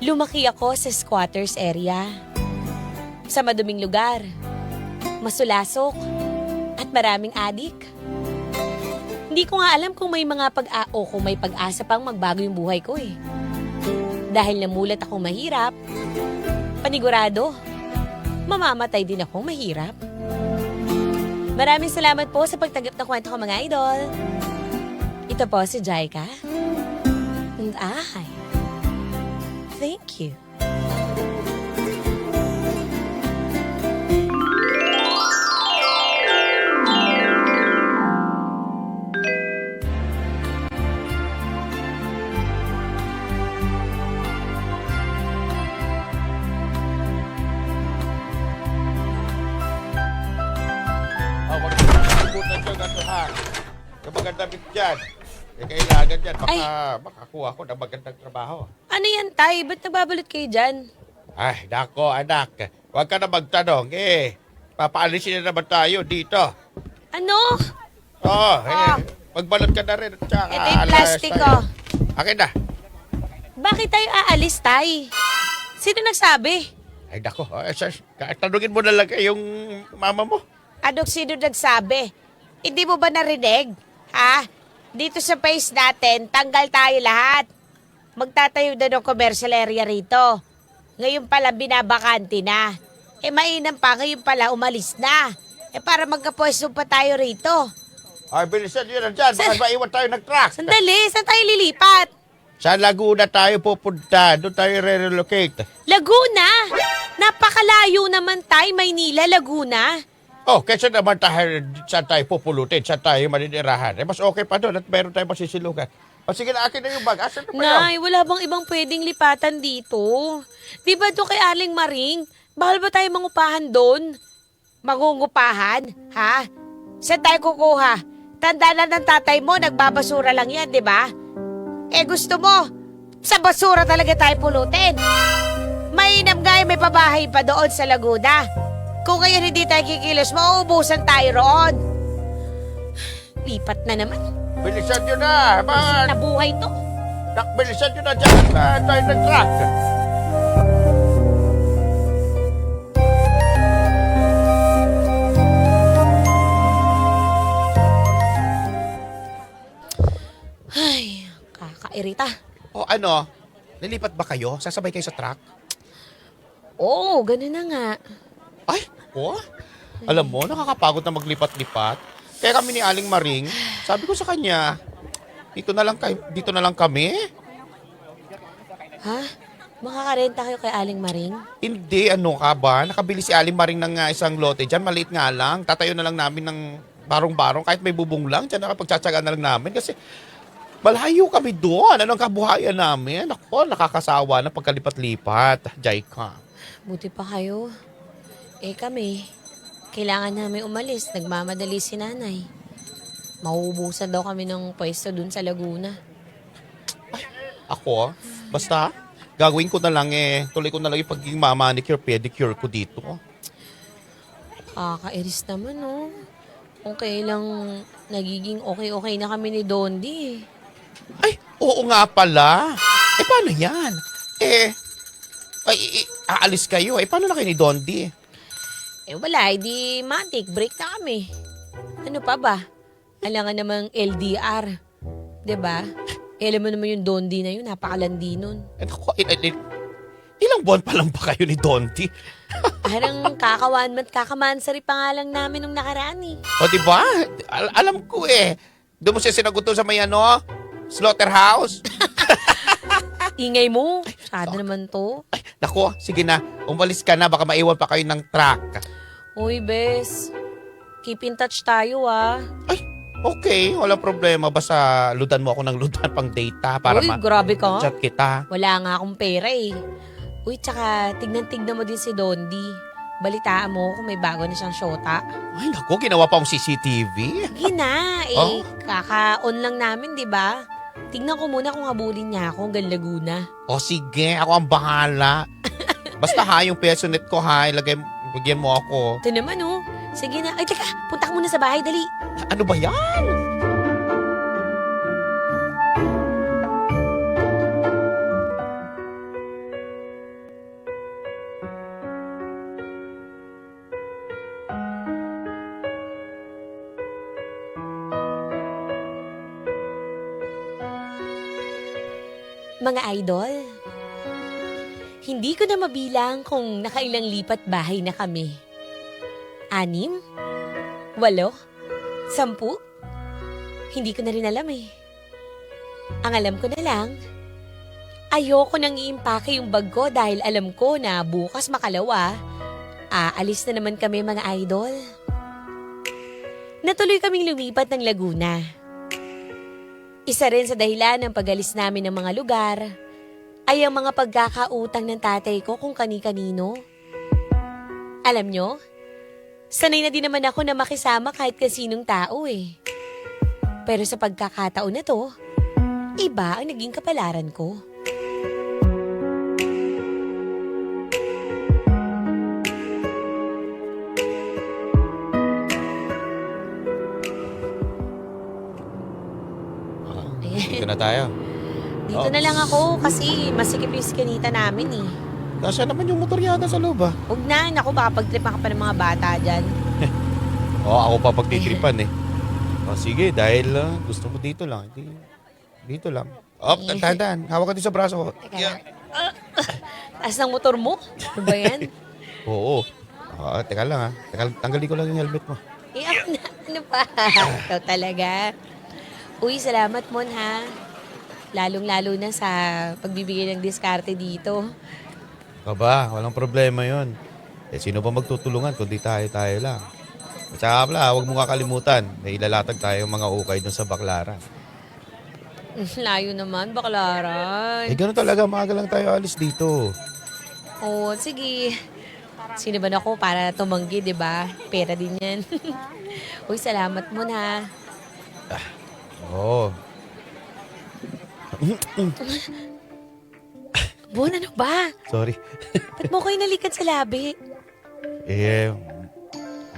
Lumaki ako sa squatters area. Sa maduming lugar, masulasok, at maraming adik. Hindi ko nga alam kung may kung may pag-asa pang magbago yung buhay ko eh. Dahil namulat akong mahirap, panigurado, mamamatay din akong mahirap. Maraming salamat po sa pagtanggap ng kwento ko mga idol. Ito po si Jaika. And I thank you. Magandang dyan. Kailangan dyan. Makakuha ko ng magandang trabaho. Ano yan, Tay? Ba't nagbabalot kayo dyan? Ay, nako, anak. Huwag ka na magtanong. Papaalisin na naman tayo dito. Ano? Magbalot ka na rin. Tsaka, Ito yung plastic ko. Akin na. Bakit tayo aalis, Tay? Sino nagsabi? Ay, nako. Tanungin mo na lang yung mama mo. Anong sino nagsabi? Hindi mo ba narinig? Ha? Dito sa place natin, tanggal tayo lahat. Magtatayo na ng commercial area rito. Ngayon pala binabakante na. Mainam pa, ngayon pala umalis na. Para magkapwesto pa tayo rito. Ay, bilisan nyo na dyan. Baka maiwan tayo ng truck. Sandali, saan tayo lilipat? Sa Laguna tayo pupunta. Doon tayo re-relocate. Laguna? Napakalayo naman tayo, Maynila, Laguna. Kaysa naman saan tayo pupulutin, saan tayo maninirahan. Mas okay pa doon at meron tayo masisilugan. Sige na, akin na yung bag. Asan na pa yun? Nay, wala bang ibang pwedeng lipatan dito? Di ba doon kay Aling Maring? Bahal ba tayo mangupahan doon? Mangungupahan? Ha? Saan tayo kukuha? Tanda na ng tatay mo, nagbabasura lang yan, di ba? Gusto mo, sa basura talaga tayo pulutin. Mainam nga may pabahay pa doon sa Laguna. Kung ngayon hindi tayo kikilos, mauubusan tayo roon. Lipat na naman. Bilisan nyo na. Nabuhay to. Bilisan nyo na dyan. Tayo ng truck. Ay, kakairita. Nalipat ba kayo? Sasabay kayo sa truck? Oo, ganun na nga. Ay, alam mo, nakakapagod na maglipat-lipat. Kaya kami ni Aling Maring, sabi ko sa kanya, dito na lang kami. Ha? Makakarenta kayo kay Aling Maring? Hindi, ano ka ba? Nakabili si Aling Maring ng isang lote dyan, maliit nga lang. Tatayo na lang namin ng barong-barong, kahit may bubong lang, dyan nakapagtsatsaga na lang namin. Kasi malayo kami doon. Ano ang kabuhayan namin? Ako, nakakasawa na pagkalipat-lipat. Jaika. Buti pa kayo. Kami, kailangan namin umalis. Nagmamadali si nanay. Mauubusan daw kami ng pwesto dun sa Laguna. Ako, basta, gagawin ko na lang tuloy ko na lang yung pagiging manicure, pedicure ko dito. Kakairis naman, no? Okay lang, nagiging okay na kami ni Dondi. Ay, oo nga pala. Paano yan? Aalis kayo. Paano na kayo ni Dondi? Wala, di matik, break na kami. Ano pa ba? Alangan namang LDR. 'Di ba? Alam mo naman yung Dondi na yun, napakalandi nun. Ilang buwan pa lang ba kayo ni Dondi? Parang kakamansari pa nga lang namin nung nakaraan eh. O diba? Alam ko Doon mo siya sinaguto sa may slaughterhouse. Ingay mo. Sada naman to. Ay, nako, sige na. Umalis ka na, baka maiwan pa kayo ng truck. Uy, bes. Keep in touch tayo Ay, okay. Walang problema. Basta ludan mo ako ng ludan pang data para Uy, grabe ka. chat kita. Wala nga akong pera eh. Uy, tsaka tignan-tignan mo din si Dondi. Balitaan mo kung may bago na siyang syota. Ay, nako, ginawa pa ang CCTV. Sige na, kaka-on lang namin, di ba? Tingnan ko muna kung habulin niya ako hanggang Laguna. O sige, ako ang bahala. Basta yung personet ko bigyan mo ako. Ito naman Sige na. Ay, teka, punta ka muna sa bahay, dali. Ano ba yan? Mga idol, hindi ko na mabilang kung nakailang lipat bahay na kami. 6? 8? 10? Hindi ko na rin alam eh. Ang alam ko na lang, ayoko nang iimpake yung bag ko dahil alam ko na bukas makalawa, aalis na naman kami mga idol. Natuloy kaming lumipat ng Laguna. Isa rin sa dahilan ng pag-alis namin ng mga lugar ay ang mga pagkakautang ng tatay ko kung kani-kanino. Alam nyo, sanay na din naman ako na makisama kahit kasinong tao eh. Pero sa pagkakataon na to, iba ang naging kapalaran ko. Dito na tayo. Dito na lang ako kasi masikip yung skinita namin eh. Kasi naman yung motor yata sa loob ah. Huwag na, naku baka pagtripan ka pa ng mga bata dyan. Oo, ako pa pagtitripan eh. O sige, dahil gusto mo dito lang. Dito lang. Oh, tahan-tahan. Hawak ka din sa braso ko. Teka lang. Taas ng motor mo? Ano ba yan? Oo. Teka lang ha. Tanggalin ko lang yung helmet mo. Ano pa? Ikaw talaga. Uy, salamat Mon ha. Lalong-lalo na sa pagbibigay ng diskarte dito. Aba, walang problema yon. Eh, sino ba magtutulungan kundi tayo lang. At saka pala, huwag mo kakalimutan. May ilalatag tayo mga ukay dun sa Baklaran. Layo naman, baklaran. Eh, gano'n talaga. Maaga lang tayo alis dito. Oo, sige. Sino ba na ako para tumanggi, di ba? Pera din yan. Uy, salamat Mon ha. Oo. Bon, ano ba? Sorry. Ba't mo kayo nalikat sa labi?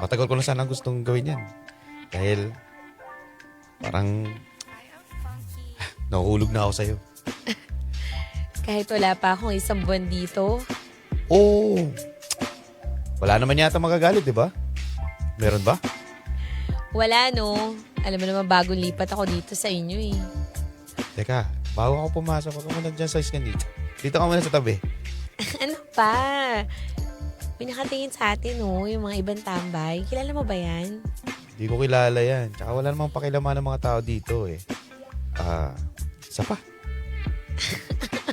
Matagal ko na sana gustong gawin yan. Dahil parang nahuhulog na ako sa'yo. Kahit wala pa akong isang buwan dito. Oo. Wala naman yata magagalit, di ba? Meron ba? Wala no. Alam mo naman bagong lipat ako dito sa inyo eh. Teka, bago ako pumasok, ako muna dyan sa iskan dito. Dito ka muna sa tabi. Ano pa? May nakatingin sa atin oh, yung mga ibang tambay. Kilala mo ba yan? Hindi ko kilala yan. Tsaka wala namang pakilaman ng mga tao dito eh. Isa pa.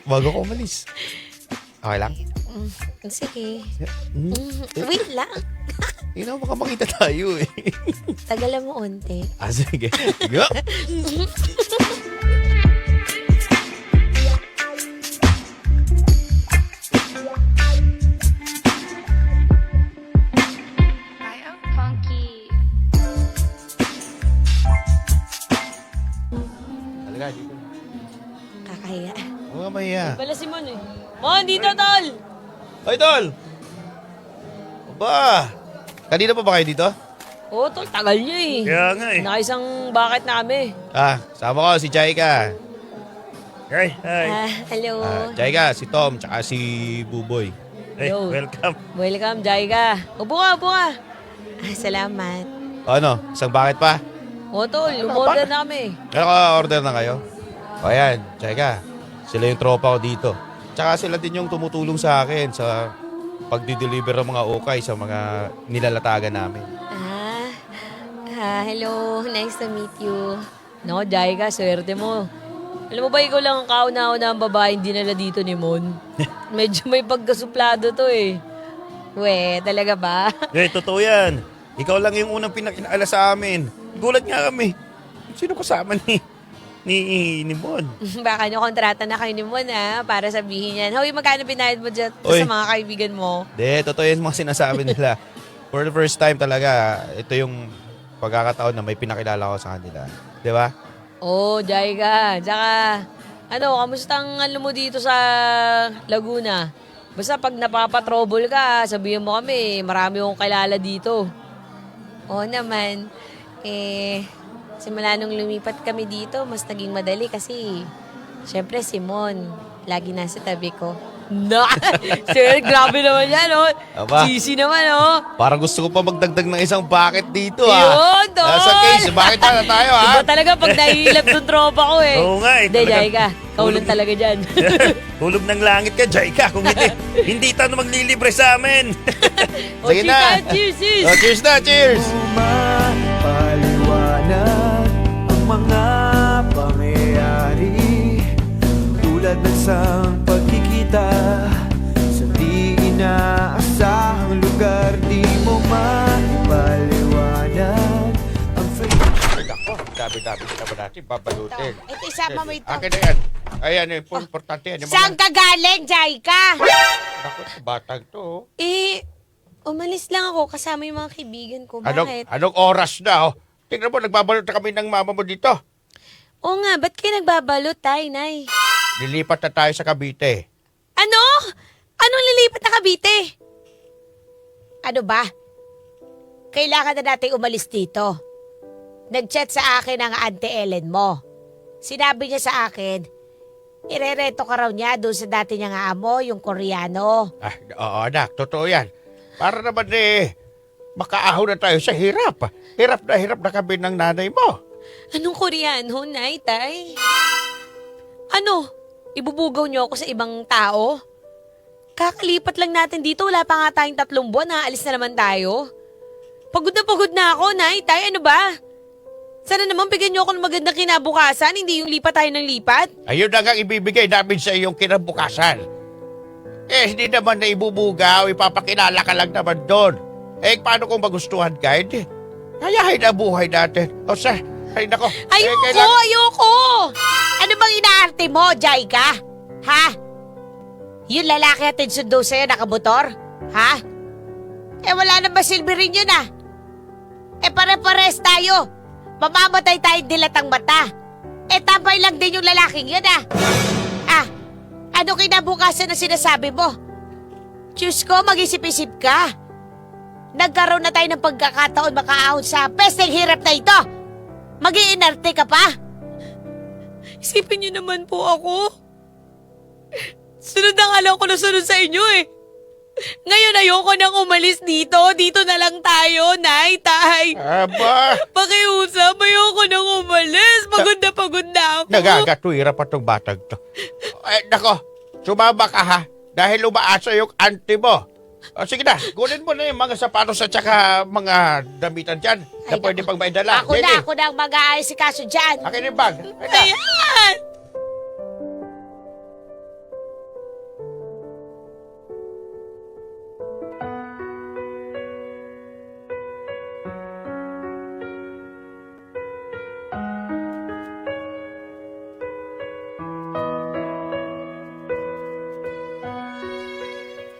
Bago ko umalis. Okay lang? Sige. Eh, Wait lang. Hindi na baka makita tayo eh. Tagalan mo onte. Sige. Go! Talaga, dito. Kakahiya. Huwag ka mahiya. Pala si Mon eh. Mon, dito tol! Hoy, Tol! Aba! Kanina pa ba kayo dito? Oo tol, tagal niyo eh. Kaya nga eh. Nakaisang bakit na kami. Sama ko si Jaika. Hi, hi. Hello. Jaika, si Tom, tsaka si Buboy. Hey, Yo. welcome. Welcome, Jaiga. Upo ka, upo ka. Salamat. Ano, isang bakit pa? Oo tol, umorder na kami. Order na kayo? O yan, Jaika. Sila yung tropa ko dito. Tsaka sila din yung tumutulong sa akin sa pagdi-deliver ng mga ukay sa mga nilalatagan namin. Hello. Nice to meet you. No, Jaiga, swerte mo. Alam mo ba, ikaw lang ang kauna-una ang babaeng dinala dito ni Mon. Medyo may pagkasuplado to eh. We, talaga ba? Eh, totoo yan. Ikaw lang yung unang pinakilala sa amin. Gulat nga kami. Sino kasama ni Mon? Baka nyo kontrata na kayo ni Mon ha, para sabihin yan. Hoy, magkano binayad mo dyan Oy. sa mga kaibigan mo? Totoo yung mga sinasabi nila. For the first time talaga, ito yung pagkakataon na may pinakilala ko sa kanila. Di ba? Oh, Jaiga. Tsaka, kamusta ang mo dito sa Laguna? Basta pag napapatrouble ka, sabihin mo kami, marami akong kilala dito. Oo naman. Simula nung lumipat kami dito, mas naging madali kasi, syempre si Mon, lagi nasa tabi ko. Na, sir, grabe naman yan, oh. Aba. Cheesy naman, oh. Parang gusto ko pa magdagdag ng isang bucket dito, Yun, doon. Sa case, bakit na tayo, ha? Iba talaga pag nahihilap ng tropa ko, eh. Oo nga, eh. Hindi, Talaga. Jaika. Kaulan talaga dyan. Hulog ng langit ka, Jaika. Kung hindi tayo maglilibre sa amin. O, Sige na. Cheers, sis. Oh, cheers na, cheers! Paliwanag ang mga pangyayari tulad ng isang pagkikita sa di inaasahang lugar. Di mo maipaliwanag ang Ay, nako, dami-dami na naman natin, babalutin. Ito, isama mo ito. Akin na yan. Ayan, importante yan. Yung Saan ka galing, Jaika? Naku, batang to. Umalis lang ako kasama yung mga kaibigan ko. Bakit? Anong oras na, oh? Tingnan mo, nagbabalot na kami ng mama mo dito. Oo nga, ba't kayo nagbabalot, tay, nay? Lilipat na tayo sa Cavite. Ano? Anong lilipat na Cavite? Ano ba? Kailangan na natin umalis dito. Nag-chat sa akin ang Auntie Ellen mo. Sinabi niya sa akin, irereto ka raw niya doon sa dati niyang amo, yung Koreano. Ah, oo, anak, totoo yan. Para naman makaahon na tayo sa hirap. Hirap na kami ng nanay mo. Anong Koreano, nay, tay? Ano? Ibubugaw niyo ako sa ibang tao? Kakalipat lang natin dito, wala pa nga tayong 3 buwan, aalis na naman tayo. Pagod na ako, nay, tay, ano ba? Sana naman bigyan niyo ako ng magandang kinabukasan, hindi yung lipat tayo ng lipat. Ayun na nga ibibigay namin sa iyong kinabukasan. Hindi naman na ibubugaw, ipapakilala ka lang naman doon. Paano kung magustuhan ka? Hindi. Hayahin na buhay natin. O sa, ay nako. Ayoko! Ano bang inaarte mo, Jaika? Ha? Yung lalaki atin sundo sa'yo nakamotor? Ha? Wala na ba silbi rin yun ah? Pare-pares tayo. Mamamatay tayong dilatang mata. Tabay lang din yung lalaking yun ah. Ano kinabukasan na sinasabi mo? Diyos ko, mag-isip-isip ka. Nagkaroon na tayo ng pagkakataon makaahon sa pesteng hirap na ito. Mag-iinarte ka pa? Isipin niyo naman po ako. Sunod ang alam ko na sunod sa inyo eh. Ngayon ayoko nang umalis dito. Dito na lang tayo, nay, tay. Aba, Pakiusap, ayoko nang umalis. Pagod na ako. nagagatwira pa tong batang to. Nako, sumama ka ha. Dahil umaasa yung auntie mo. Sige na, kunin mo na yung mga sapatos at saka mga damitan dyan na Ay, pwede naku. pang maidala. Ako na ang mag-aasikaso dyan. Akin yung bag. Ayan!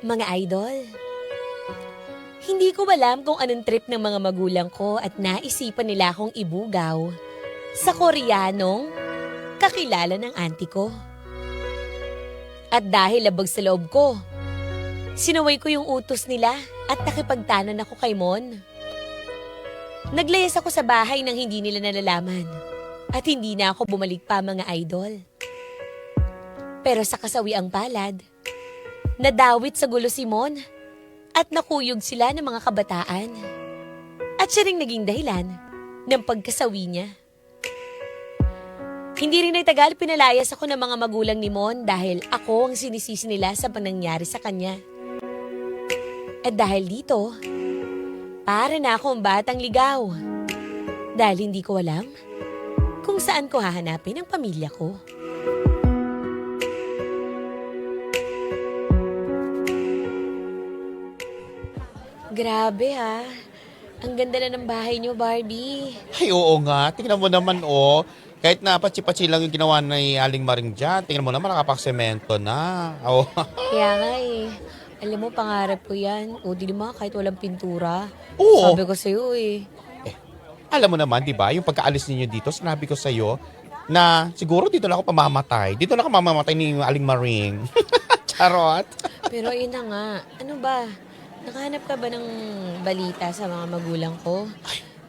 Mga idol, hindi ko alam kung anong trip ng mga magulang ko at naisipan nila akong ibugaw sa Koreanong kakilala ng auntie ko. At dahil labag sa loob ko, sinaway ko yung utos nila at nakipagtanan ako kay Mon. Naglayas ako sa bahay nang hindi nila nalalaman at hindi na ako bumalik pa mga idol. Pero sa kasawiang palad, nadawit sa gulo si Mon at nakuyog sila ng mga kabataan. At siya ring naging dahilan ng pagkasawi niya. Hindi rin nagtagal pinalayas ako ng mga magulang ni Mon dahil ako ang sinisisi nila sa panangyari sa kanya. At dahil dito, para na akong batang ligaw. Dahil hindi ko alam kung saan ko hahanapin ang pamilya ko. Grabe ha. Ang ganda na ng bahay niyo, Barbie. Ay, oo nga. Tingnan mo naman, oh. Kahit na patsi-patsi lang yung ginawa ni Aling Maring dyan, tingnan mo naman, nakapagsemento na. Oh. Kaya nga eh. Alam mo, pangarap ko yan. O, di naman, kahit walang pintura. Oo. Sabi ko sa'yo eh. Alam mo naman, di ba, yung pagkaalis ninyo dito, sinabi ko sa'yo na siguro dito na ako pamamatay. Dito na ako mamamatay ni Aling Maring. Charot. Pero ayun na nga. Ano ba? Nakahanap ka ba ng balita sa mga magulang ko?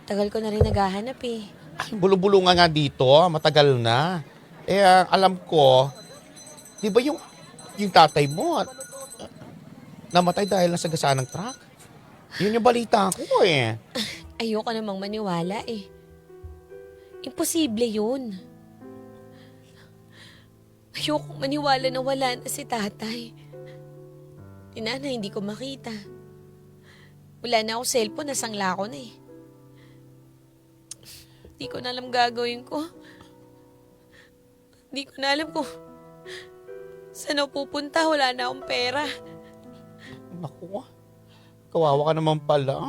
Tagal ko na rin naghahanap eh. Ay, bulong-bulungan nga dito, matagal na. Alam ko, di ba yung yung tatay mo at namatay dahil lang sa gasaan ng truck. Yun yung balita ko eh. Ayoko namang maniwala eh. Imposible yun. Ayoko maniwala na wala na si tatay. Si nanay hindi ko makita. Wala na ako cellphone, nasangla ko na eh. Hindi ko na alam gagawin ko. Hindi ko na alam kung saan ako pupunta. Wala na akong pera. Naku, kawawa ka naman pala.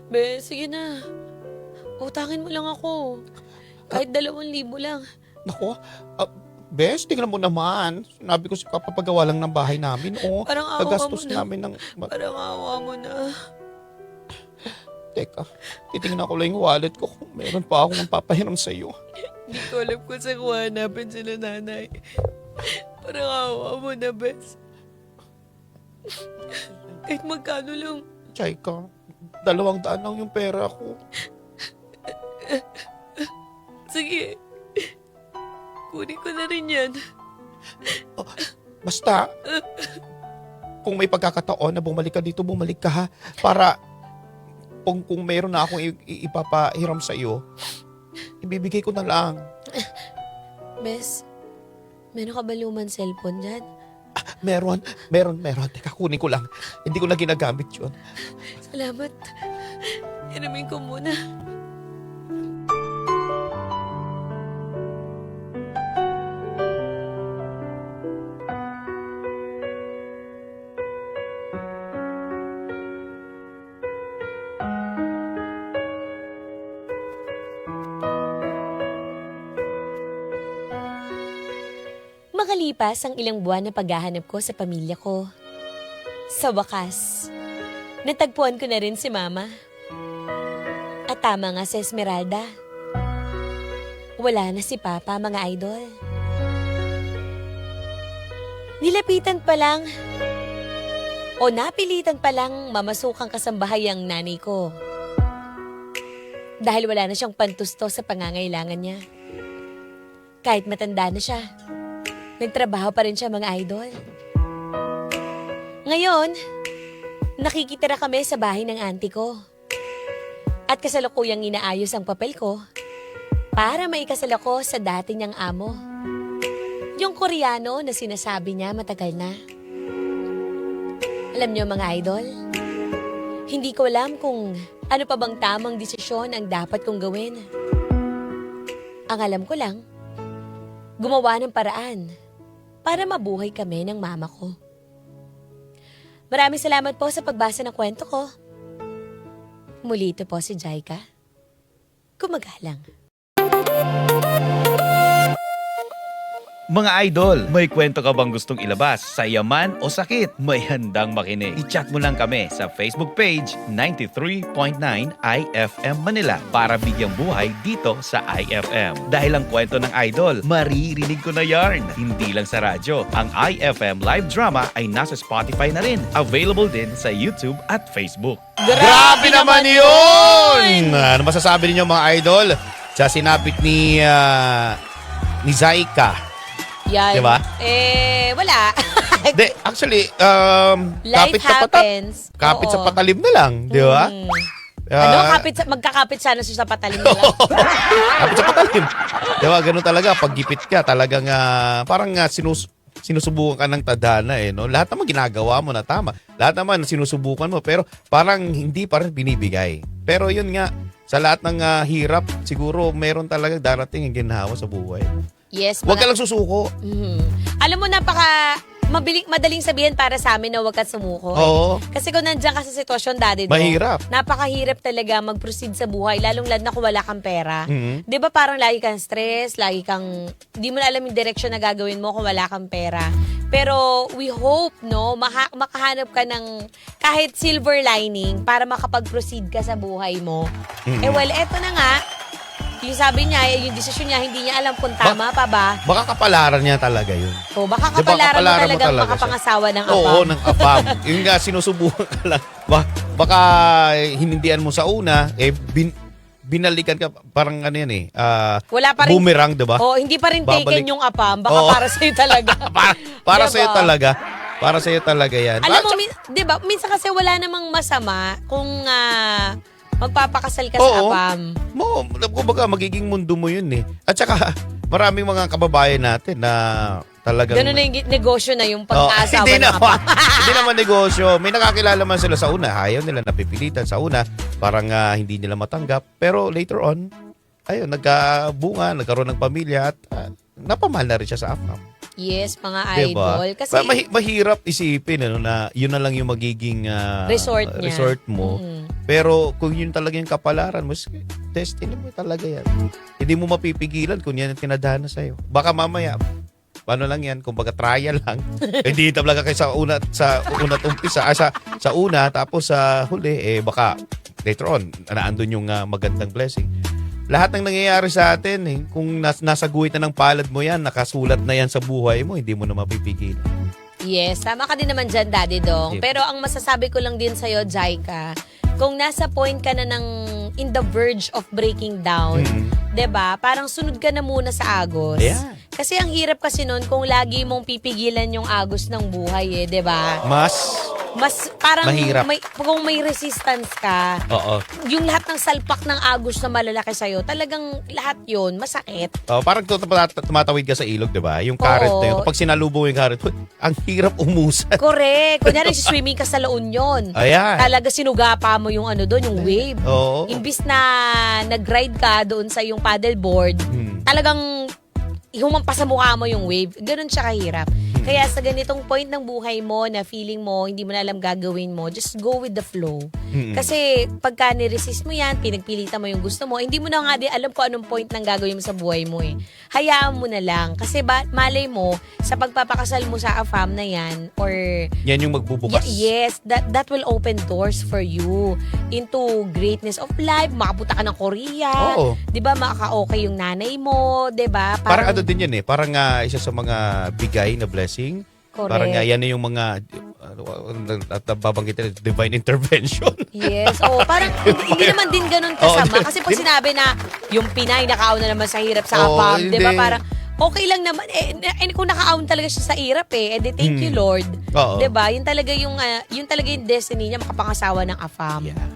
Be, sige na. Utangin mo lang ako. Kahit 2,000 lang. Naku, Bes, tingnan mo naman. Sinabi ko si Papa pagawa lang ng bahay namin. Parang awa nagastos mo na. namin ng... Parang awa mo na. Teka, titingnan ko lang yung wallet ko kung meron pa akong papahiram sa'yo. Hindi ko alam kung saan ko hanapin sila nanay. Parang awa mo na, Bes. Kahit magkano lang. Chayka, 200 lang yung pera ko. Sige. Kunin ko na rin yan. Basta, kung may pagkakataon na bumalik ka dito, bumalik ka ha. Para kung meron na akong ipapahiram sa iyo, ibibigay ko na lang. Bes, meron ka ba lumang cellphone dyan? Meron. Teka, kunin ko lang. Hindi ko na ginagamit yun. Salamat. Hiramin ko muna. Makalipas ang ilang buwan na paghahanap ko sa pamilya ko. Sa wakas, natagpuan ko na rin si Mama. At tama nga si Esmeralda. Wala na si Papa, mga idol. Nilapitan pa lang o napilitan pa lang mamasukang kasambahay ang nanay ko. Dahil wala na siyang pantusto sa pangangailangan niya. Kahit matanda na siya, nagtrabaho pa rin siya, mga idol. Ngayon, nakikitira kami sa bahay ng auntie ko. At kasalukuyang inaayos ang papel ko para maikasal ako sa dati niyang amo. Yung Koreano na sinasabi niya matagal na. Alam niyo, mga idol, hindi ko alam kung ano pa bang tamang desisyon ang dapat kong gawin. Ang alam ko lang, gumawa ng paraan para mabuhay kami ng mama ko. Maraming salamat po sa pagbasa ng kwento ko. Muli ito po si Jaika. Gumagalang. Mga idol, may kwento ka bang gustong ilabas sa yaman o sakit? May handang makinig. I-chat mo lang kami sa Facebook page 93.9 IFM Manila para bigyang buhay dito sa IFM. Dahil ang kwento ng idol, maririnig ko na yarn. Hindi lang sa radyo. Ang IFM live drama ay nasa Spotify na rin. Available din sa YouTube at Facebook. Grabe naman yun! Ano masasabi ninyo, mga idol? Sa sinapit ni Zaika. Yan. Diba? Wala. De, actually, Life happens. kapit sa Oo. patalim na lang, di ba? Magkakapit sana siya sa patalim na lang. Kapit sa patalim. Di ba, ganun talaga. Pag gipit ka, talagang parang sinusubukan ka ng tadhana eh. No? Lahat naman ginagawa mo na tama. Lahat naman sinusubukan mo, pero parang hindi pa rin binibigay. Pero yun nga, sa lahat ng hirap, siguro meron talaga darating yung ginhawa sa buhay. Yes. Huwag ka lang susuko. Alam mo, madaling sabihin para sa amin na huwag ka sumuko. Oo. Kasi kung nandiyan ka sa sitwasyon, daddy mo, Mahirap. napakahirap talaga mag-proceed sa buhay, lalong lalo na kung wala kang pera. Mhm. Di ba parang lagi kang stress, di mo na alam yung direction na gagawin mo kung wala kang pera. Pero we hope, no, makahanap ka ng kahit silver lining para makapag-proceed ka sa buhay mo. Well, eto na nga, yung sabi niya, yung desisyon niya, hindi niya alam kung tama pa ba. Baka kapalaran niya talaga yun. O baka Di ba, kapalaran mo kapalaran mo talagang talaga makapangasawa ng apa. Oo, ng apam. Yung nga, sinusubukan ka lang. Baka hinindihan mo sa una, binalikan ka, parang ano yan Wala pa rin. boomerang, diba? Oh, hindi pa rin Babalik. taken yung apam. Baka Oo. para sa'yo talaga. Para Diba? sa'yo talaga. Para sa'yo talaga yan. Alam mo, di ba, minsan kasi wala namang masama kung magpapakasal ka sa Oo. apam. Kumbaga, magiging mundo mo yun eh. At saka, maraming mga kababayan natin na talagang... Ganun na yung negosyo na yung Oh, pagkaasawa hindi ng apam. hindi naman negosyo. May nakakilala man sila sa una. Ayaw nila napipilitan sa una. Parang hindi nila matanggap. Pero later on, ayun, nagkabunga, nagkaroon ng pamilya at napamahal na rin siya sa AFAM. Yes, mga Diba? idol. Kasi Mahirap isipin na yun na lang yung magiging resort niya. resort mo. Mm. Pero kung yun talaga yung kapalaran mo, destiny mo talaga yan. Hindi mo mapipigilan kung yan ang tinadhana sa'yo. Baka mamaya, paano lang yan, kumbaga trial lang. Hindi talaga kayo sa una at umpisa, sa una, tapos sa huli, baka later on, naandun yung magandang blessing. Lahat ng nangyayari sa atin, kung nasa guhit na ng palad mo yan, nakasulat na yan sa buhay mo, hindi mo na mapipigilan. Yes, tama ka din naman dyan, Daddy Dong. Yep. Pero ang masasabi ko lang din sa'yo, Jaika, kung nasa point ka na ng in the verge of breaking down, 'di ba? Parang sunod ka na muna sa agos. Ayan. Kasi ang hirap kasi nun kung lagi mong pipigilan yung agos ng buhay 'di ba? Mas parang Mahirap. kung may resistance ka, Oo. yung lahat ng salpak ng agos na malalaki sa'yo, talagang lahat yun, masakit. Parang tumatawid ka sa ilog, di ba? Yung current na yun. Kapag sinalubong yung current, ang hirap umusan. Correct. Kunyari, swimming ka sa La Union. Ayan. Talaga sinugapa mo yung doon, yung wave. Oo. Imbis na nag-ride ka doon sa yung paddleboard, talagang humampas sa mukha mo yung wave. Ganun siya kahirap. Kaya sa ganitong point ng buhay mo na feeling mo, hindi mo na alam gagawin mo, just go with the flow. Kasi pagka niresist mo yan, pinagpilitan mo yung gusto mo, hindi mo na nga din alam kung anong point ng gagawin mo sa buhay mo eh. Hayaan mo na lang. Kasi malay mo, sa pagpapakasal mo sa AFAM na yan, or Yan yung magbubukas. yes, that will open doors for you into greatness of life. Makapunta ka ng Korea. Oo. 'Di ba? Makaka-okay yung nanay mo, 'di ba? Parang ano din yan Parang isa sa mga bigay na blessing. Correct. Parang yan na yung mga at babanggitin divine intervention. Yes. Oo, parang hindi naman din ganun kasama. Kasi pag sinabi na yung Pinay nakauna naman sa hirap sa Oo, AFAM, 'di ba? hindi. Parang okay lang naman. Kung nakaon talaga siya sa hirap edi thank you Lord. Oo. 'Di ba? Yun talaga yung destiny niya makapangasawa ng AFAM. Yeah.